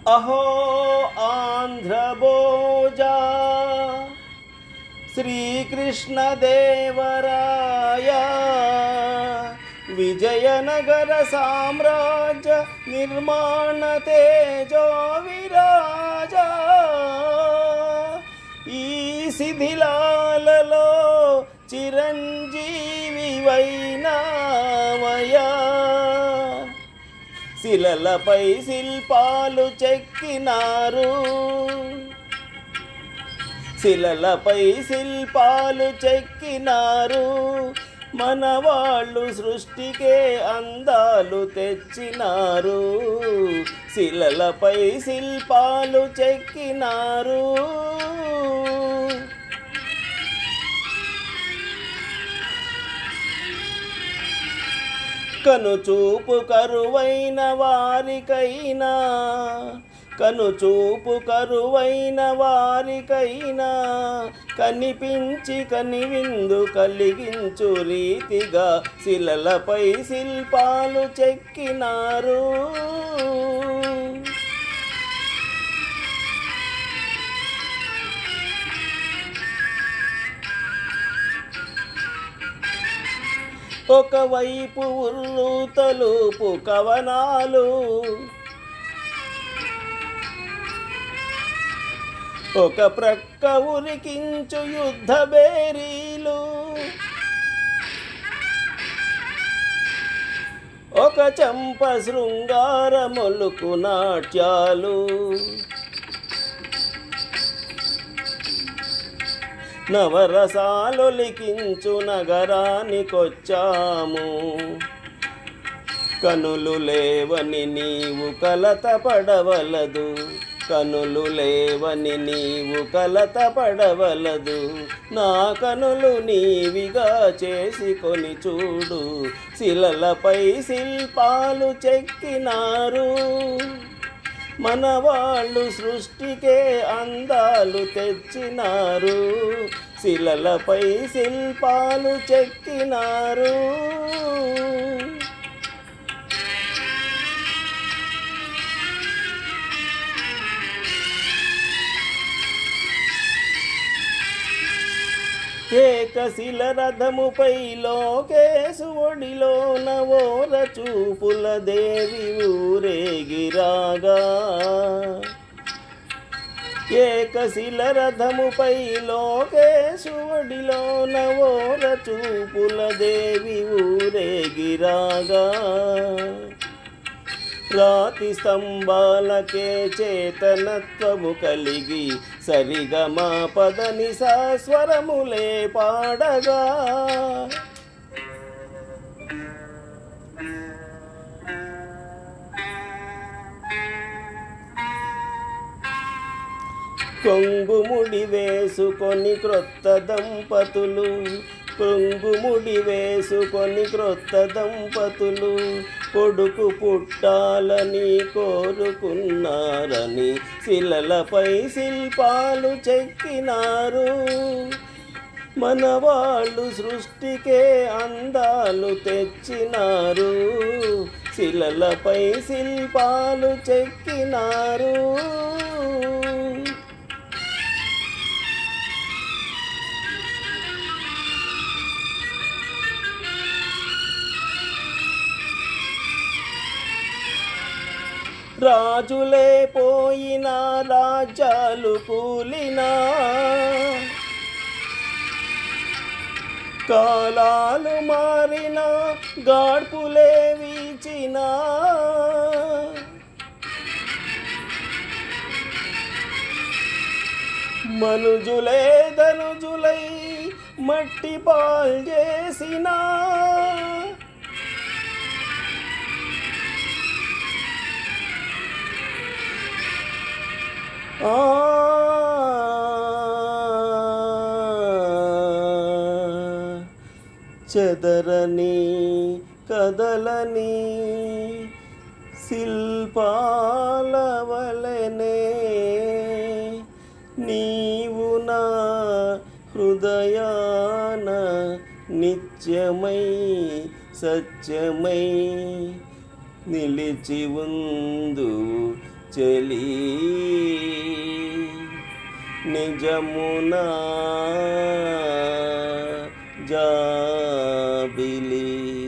అహో ఆంధ్రభోజా శ్రీకృష్ణదేవరాయ విజయనగర సామ్రాజ్య నిర్మాణ తేజో విరాజ ఈ శిథిలాలలో చిరంజీవి వైనామయ శిలలపై శిల్పాలు చెక్కినారు శిలలపై శిల్పాలు చెక్కినారు మన వాళ్ళు సృష్టికే అందాలు తెచ్చినారు శిలలపై శిల్పాలు చెక్కినారు కనుచూపు కరువైన వారికైనా కనుచూపు కరువైన వారికైనా కనిపించి కనివిందు కలిగించు రీతిగా శిలలపై శిల్పాలు చెక్కినారు ఒకవైపు ఉర్రు తలుపు కవనాలు ఒక ప్రక్క ఉరికించు యుద్ధ బేరీలు ఒక చంప శృంగార మొలుకు నాట్యాలు నవరసాలు లిఖించు నగరానికొచ్చాము కనులు లేవని నీవు కలత పడవలదు కనులు లేవని నీవు కలత పడవలదు నా కనులు నీవిగా చేసుకొని చూడు శిలలపై శిల్పాలు చెక్కినారు మన వాళ్ళు సృష్టికే అందాలు తెచ్చినారు శిలలపై శిల్పాలు చెక్కినారు ఏకశిల రథముపై లోకేశుడిలో నవోర చూపుల దేవి ఊరేగిరాగా ఏకశిల రథముపై లోకేశుడిలో నవోర చూపుల దేవి ఊరేగిరాగా రాతి స్తంభాలకే చేతనత్వము కలిగి సరిగమా పదని స్వరములే పాడగా కొంగుముడి వేసుకొని క్రొత్త దంపతులు కొంగుముడి వేసుకొని క్రొత్త దంపతులు కొడుకు పుట్టాలని కోరుకున్నారని శిలలపై శిల్పాలు చెక్కినారు మన వాళ్ళు సృష్టికే అందాలు తెచ్చినారు శిలలపై శిల్పాలు చెక్కినారు రాజులే పోయిన రాజ్యాలు కూలినా కాలాలు మారిన గాడ్పులే వీచినా మనుజులే ధనుజులై మట్టి పాల్ చేసినా చెదరని కదలని శిల్పాల వలెనే నీవు నా హృదయాన నిత్యమై సత్యమై నిలిచి ఉందు చెలి నిజమునా జాబిలి.